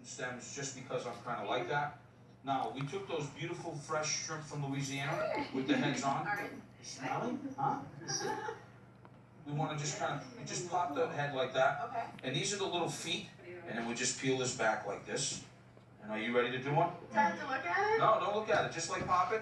stems just because I'm kind of like that. Now, we took those beautiful fresh shrimp from Louisiana with the heads on. Smelly? Huh? We want to just kind of, you just pop the head like that. Okay. And these are the little feet, and then we just peel this back like this. And are you ready to do one? Do I have to look at it? No, don't look at it. Just like pop it,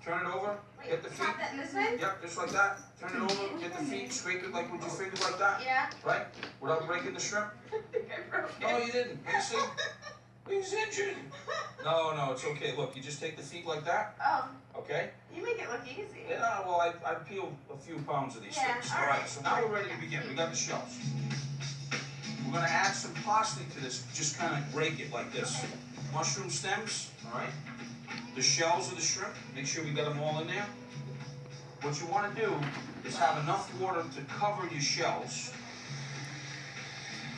turn it over, get the feet. Pop that this way? Yep, just like that. Turn it over, get the feet, scrape it like with your fingers like that. Yeah. Right? Without breaking the shrimp. I broke it. No, you didn't. You see? He's injured. No, it's okay. Look, you just take the feet like that. Oh. Okay? You make it look easy. Yeah, well, I peeled a few pounds of these things. All right, so now we're ready to begin. We got the shells. We're going to add some parsley to this. Just kind of break it like this. Mushroom stems, all right? The shells of the shrimp. Make sure we got them all in there. What you want to do is have enough water to cover your shells.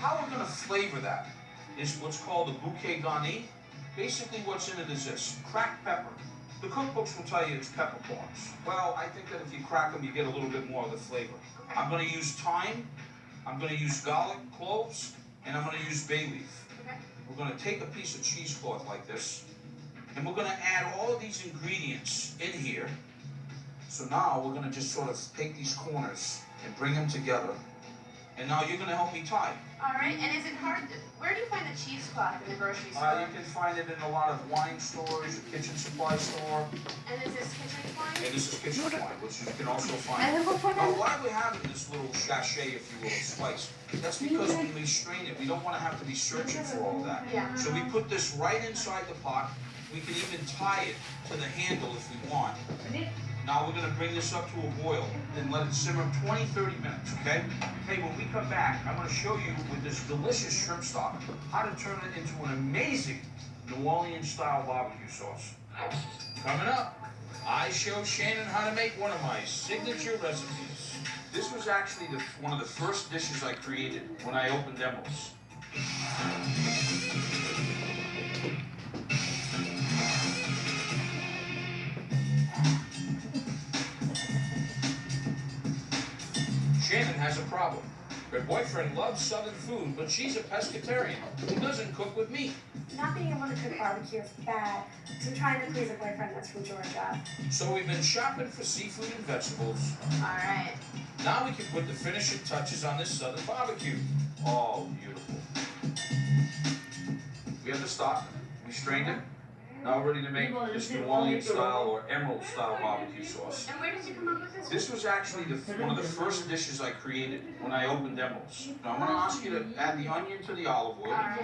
How we're going to flavor that is what's called a bouquet garni. Basically, what's in it is this: cracked pepper. The cookbooks will tell you it's peppercorns. Well, I think that if you crack them, you get a little bit more of the flavor. Okay. I'm going to use thyme, I'm going to use garlic cloves, and I'm going to use bay leaf. Okay. We're going to take a piece of cheesecloth like this, and we're going to add all of these ingredients in here. So now we're going to just sort of take these corners and bring them together. And now you're going to help me tie. All right. And is it hard? Where do you find the cheesecloth in the grocery store? You can find it in a lot of wine stores, a kitchen supply store. And is this kitchen wine? And this is kitchen wine, which you can also find. Why are we having this little sachet, if you will, of spice? That's because when we strain it, we don't want to have to be searching for all of that. Yeah. So we put this right inside the pot. We can even tie it to the handle if we want. Now we're going to bring this up to a boil and let it simmer 20, 30 minutes, okay? Hey, when we come back, I'm going to show you with this delicious shrimp stock how to turn it into an amazing New Orleans-style barbecue sauce. Coming up, I show Shannon how to make one of my signature recipes. This was actually one of the first dishes I created when I opened Demos. Shannon has a problem. Her boyfriend loves Southern food, but she's a pescatarian who doesn't cook with meat. Not being able to cook barbecue is bad, so I'm trying to please a boyfriend that's from Georgia. So we've been shopping for seafood and vegetables. All right. Now we can put the finishing touches on this Southern barbecue. Oh, beautiful. We have the stock. We strained it. Now we're ready to make this New Orleans style or emerald style barbecue sauce. And where did you come up with this? This was actually one of the first dishes I created when I opened Demos. Now I'm going to ask you to add the onion to the olive oil. All right.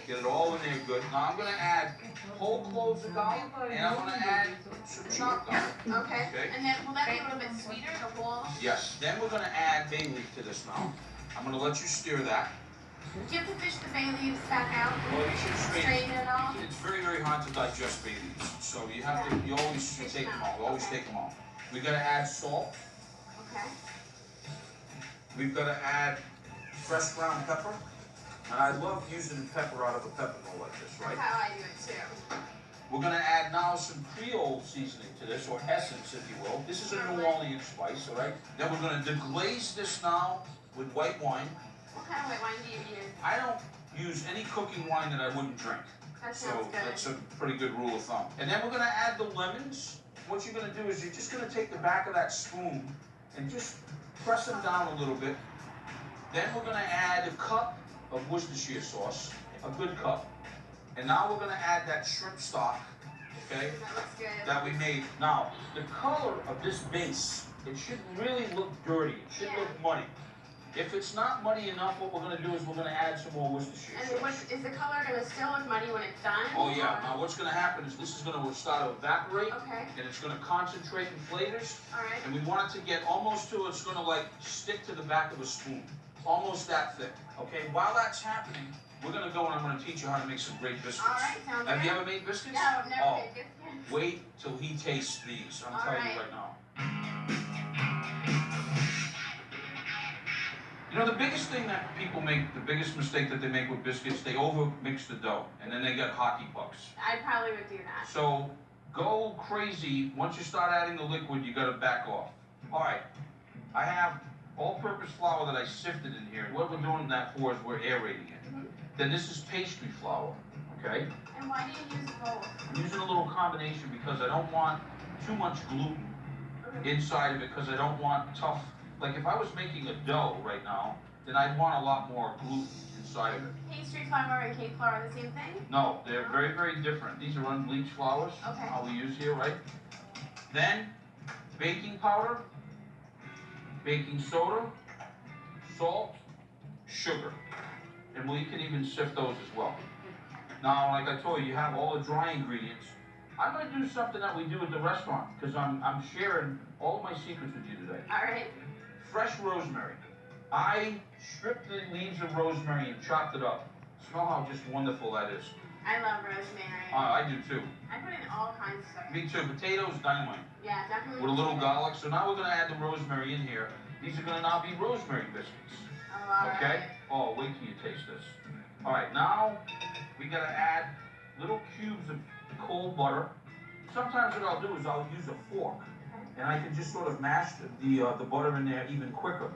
Get it all in there good. Now I'm going to add whole cloves of garlic, and I'm going to add some chopped garlic. Okay. Okay. And then will that be a little bit sweeter, the whole? Yes. Then we're going to add bay leaf to this now. I'm going to let you stir that. Do you have to fish the bay leaves back out? Well, you should Strain it all? It's very, very hard to digest bay leaves. So you have to, you always should take them all. Always take them all. We've got to add salt. Okay. We've got to add fresh ground pepper. And I love using pepper out of a pepper mill like this, right? That's how I do it too. We're going to add now some Creole seasoning to this, or essence, if you will. This is a New Orleans spice, all right? Then we're going to deglaze this now with white wine. What kind of white wine do you use? I don't use any cooking wine that I wouldn't drink. That So sounds good. that's a pretty good rule of thumb. And then we're going to add the lemons. What you're going to do is you're just going to take the back of that spoon and just press them down a little bit. Then we're going to add a cup of Worcestershire sauce, a good cup. And now we're going to add that shrimp stock, okay, That looks good. that we made. Now, the color of this base, it should really look dirty. It should look muddy. If it's not muddy enough, what we're going to do is we're going to add some more Worcestershire And what, sauce. is the color going to still look muddy when it's done? Oh yeah, now what's going to happen is this is going to start to evaporate, Okay. and it's going to concentrate in flavors, All right. and we want it to get almost to, it's going to like stick to the back of a spoon. Almost that thick, okay? While that's happening, we're going to go and I'm going to teach you how to make some great biscuits. All right, sounds Have you good. ever made biscuits? No, I've never Oh, made biscuits. wait till he tastes these, I'm All telling right. you right now. You know, the biggest thing that people make, the biggest mistake that they make with biscuits, they over mix the dough, and then they get hockey pucks. I probably would do that. So go crazy. Once you start adding the liquid, you gotta back off. All right, I have all-purpose flour that I sifted in here. What we're doing that for is we're aerating it. Then this is pastry flour, okay? And why do you use both? I'm using a little combination because I don't want too much gluten inside of it because I don't want tough, like if I was making a dough right now, then I'd want a lot more gluten inside of it. Pastry flour and cake flour are the same thing? No, they're very, very different. These are unbleached flours, Okay. how we use here, right? Then, baking powder, baking soda, salt, sugar. And we can even sift those as well. Now, like I told you, you have all the dry ingredients. I'm gonna do something that we do at the restaurant, because I'm sharing all of my secrets with you today. Alright. Fresh rosemary. I stripped the leaves of rosemary and chopped it up. Smell how just wonderful that is. I love rosemary. I do too. I put in all kinds of stuff. Me too. Potatoes, dynamite. Yeah, definitely. With a little garlic. So now we're gonna add the rosemary in here. These are gonna now be rosemary biscuits. Oh, all Okay? right. Oh, wait till you taste this. All right, now we gotta add little cubes of cold butter. Sometimes what I'll do is I'll use a fork, and I can just sort of mash the butter in there even quicker.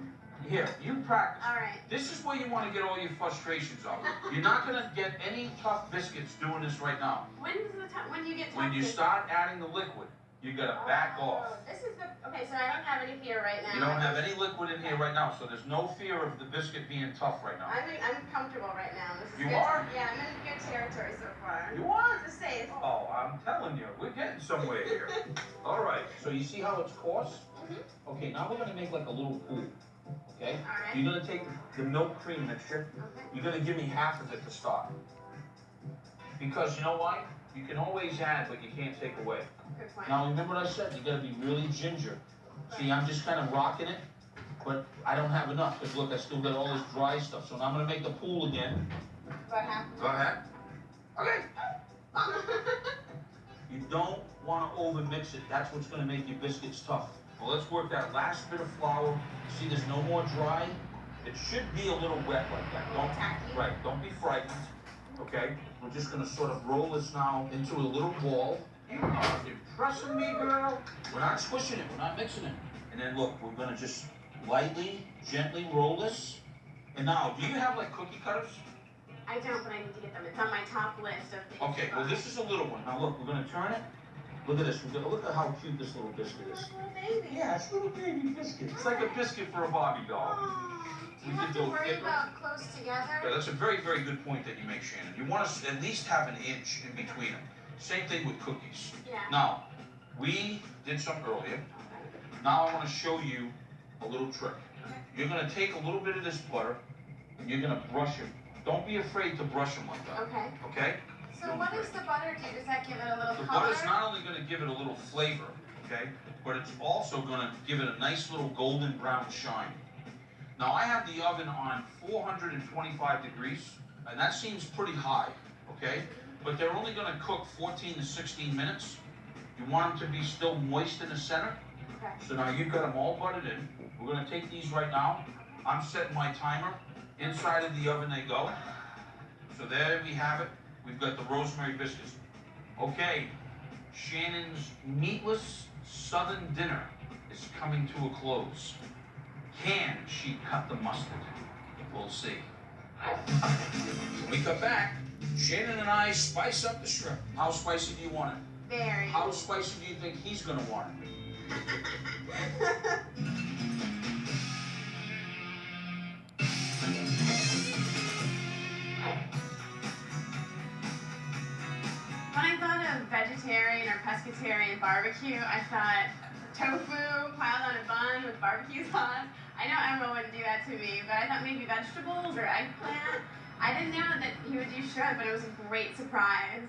Here, you practice. All right. This is where you want to get all your frustrations out. You're not gonna get any tough biscuits doing this right now. When's the time when you get to When you start adding the liquid, you gotta back off. This is the okay. So I don't have any fear right now. You don't have any liquid in here right now, so there's no fear of the biscuit being tough right now. I'm comfortable right now. This is You good. are? Yeah, I'm in good territory so far. You are? It's safe. Oh, I'm telling you, we're getting somewhere here. All right, so you see how it's coarse? Okay, now we're gonna make like a little pool, okay? All right. You're gonna take the milk cream mixture. Okay. You're gonna give me half of it to start. Because you know why? You can always add, but you can't take away. Good point. Now remember what I said, you gotta be really ginger. See, I'm just kind of rocking it, but I don't have enough, because look, I still got all this dry stuff. So now I'm gonna make the pool again. What happened? Go ahead. Okay. You don't wanna over mix it, that's what's gonna make your biscuits tough. Well, let's work that last bit of flour. See, there's no more dry. It should be a little wet like that. Don't be frightened, okay? We're just gonna sort of roll this now into a little ball. You are impressing me, girl. We're not squishing it, we're not mixing it. And then look, we're gonna just lightly, gently roll this. And now, do you have like cookie cutters? I don't, but I need to get them. It's on my top list of things. Okay, well this is a little one. Now look, we're gonna turn it. Look at this, look at how cute this little biscuit is. Little baby. Yeah, it's a little baby biscuit. It's like a biscuit for a Barbie doll. Do We you could have to go worry thicker. about close together? Yeah, that's a very, very good point that you make, Shannon. You want to at least have an inch in between them. Same thing with cookies. Yeah. Now, we did some earlier. Now I want to show you a little trick. You're going to take a little bit of this butter and you're going to brush it. Don't be afraid to brush them like that. Okay. Okay? So what does the butter do? Does that give it a little The color? butter's not only going to give it a little flavor, okay, but it's also going to give it a nice little golden brown shine. Now I have the oven on 425 degrees, and that seems pretty high, okay? But they're only going to cook 14 to 16 minutes. You want them to be still moist in the center. Okay. So now you've got them all buttered in. We're going to take these right now. I'm setting my timer. Inside of the oven they go. So there we have it. We've got the rosemary biscuits. Okay, Shannon's meatless southern dinner is coming to a close. Can she cut the mustard? We'll see. When we come back, Shannon and I spice up the shrimp. How spicy do you want it? Very. How spicy do you think he's gonna want it? When I thought of vegetarian or pescatarian barbecue, I thought tofu piled on a bun with barbecue sauce. I know Emma wouldn't do that to me, but I thought maybe vegetables or eggplant. I didn't know that he would do shrimp, but it was a great surprise.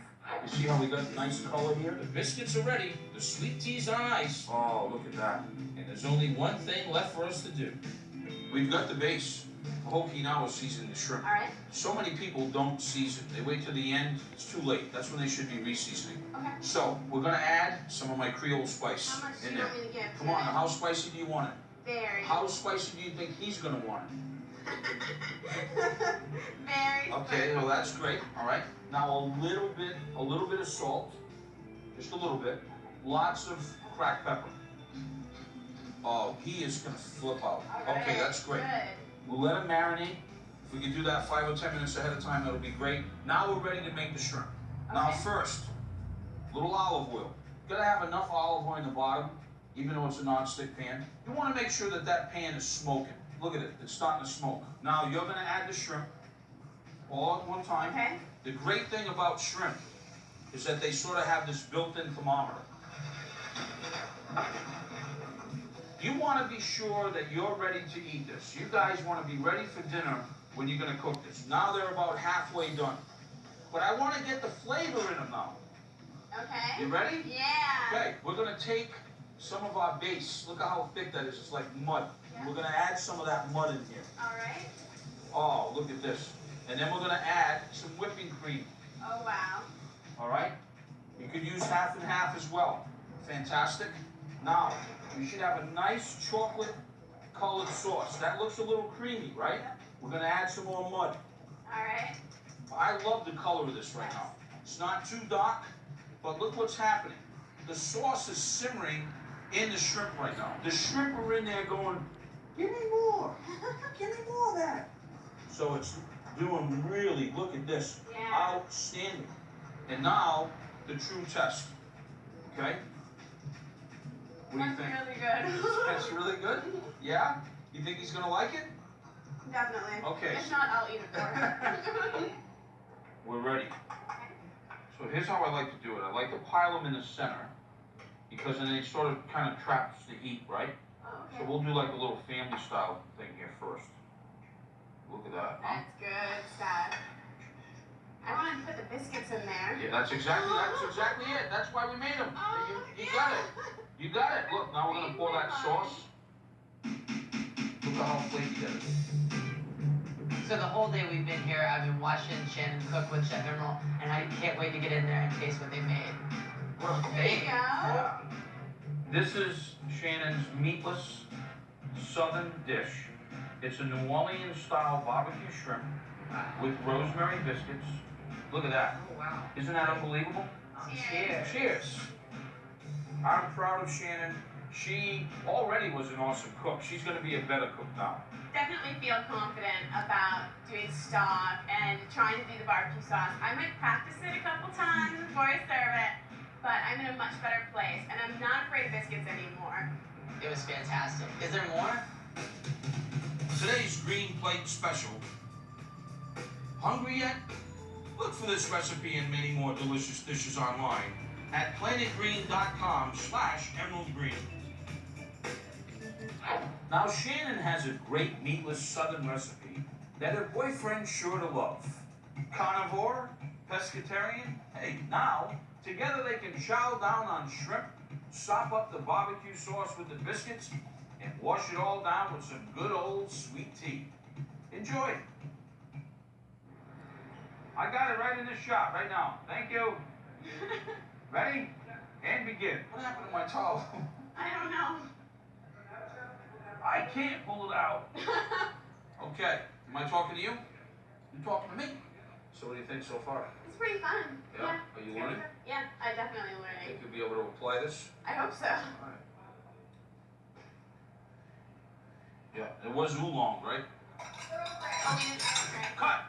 You see how we got a nice color here? The biscuits are ready. The sweet tea's on ice. Oh, look at that. And there's only one thing left for us to do. We've got the base. The whole key now is seasoning the shrimp. All right. So many people don't season. They wait till the end. It's too late. That's when they should be re-seasoning. Okay. So, we're gonna add some of my Creole spice How much do in you there. want me to give? Come on, how spicy do you want it? Very. How spicy do you think he's gonna want it? Very. Okay, well that's great. All right. Now a little bit of salt, just a little bit. Lots of cracked pepper. Oh, he is gonna flip out. All right. Okay, that's great. Good. We'll let him marinate we can do that 5 or 10 minutes ahead of time, that'll be great. Now we're ready to make the shrimp. Now first, a little olive oil. You gotta have enough olive oil in the bottom, even though it's a non-stick pan. You wanna make sure that that pan is smoking. Look at it, it's starting to smoke. Now you're gonna add the shrimp all at one time. Okay. The great thing about shrimp is that they sort of have this built-in thermometer. You want to be sure that you're ready to eat this. You guys want to be ready for dinner when you're going to cook this. Now they're about halfway done. But I want to get the flavor in them now. Okay. You ready? Yeah. Okay, we're going to take some of our base. Look at how thick that is. It's like mud. Yeah. We're going to add some of that mud in here. All right. Oh, look at this. And then we're going to add some whipping cream. Oh, wow. All right? You could use half and half as well. Fantastic. Now, you should have a nice chocolate colored sauce. That looks a little creamy, right? We're going to add some more mud. All right. I love the color of this right now. It's not too dark, but look what's happening. The sauce is simmering in the shrimp right now. The shrimp are in there going, give me more. Give me more of that. So it's doing really, look at this. Yeah. Outstanding. And now, the true test. Okay? What do you think? That's really good. That's really good? Yeah? You think he's gonna like it? Definitely. Okay. If not, I'll eat it for him. We're ready. So here's how I like to do it. I like to pile them in the center because then it sort of kind of traps the heat, right? Oh, okay. So we'll do like a little family style thing here first. Look at that. Huh? That's good stuff. I wanted to put the biscuits in there. Yeah, that's exactly it. That's why we made them. Oh, You got it. You got it. Look, now we're gonna pour that sauce. Look at how flaky that is. So the whole day we've been here, I've been watching Shannon cook with Chef Emerald, and I can't wait to get in there and taste what they made. There you go. Yeah. This is Shannon's meatless southern dish. It's a New Orleans style barbecue shrimp with rosemary biscuits. Look at that. Oh, wow. Isn't that unbelievable? Cheers. Cheers. I'm proud of Shannon. She already was an awesome cook. She's going to be a better cook now. Definitely feel confident about doing stock and trying to do the barbecue sauce. I might practice it a couple times before I serve it, but I'm in a much better place, and I'm not afraid of biscuits anymore. It was fantastic. Is there more? Today's Green Plate Special. Hungry yet? Look for this recipe and many more delicious dishes online at planetgreen.com/emeraldgreen. Now Shannon has a great meatless southern recipe that her boyfriend's sure to love. Carnivore, pescatarian, hey, now together they can chow down on shrimp, sop up the barbecue sauce with the biscuits, and wash it all down with some good old sweet tea. Enjoy. I got it right in this shot right now. Thank you. Ready? And begin. What happened to my towel? I don't know. I can't pull it out. Okay. Am I talking to you? You talking to me? So what do you think so far? It's pretty fun. Yeah? Are you learning? Yeah, I definitely Think learning. you'll be able to apply this? I hope so. All right. Yeah, it was oolong, right? Oh, we didn't. Okay. Cut!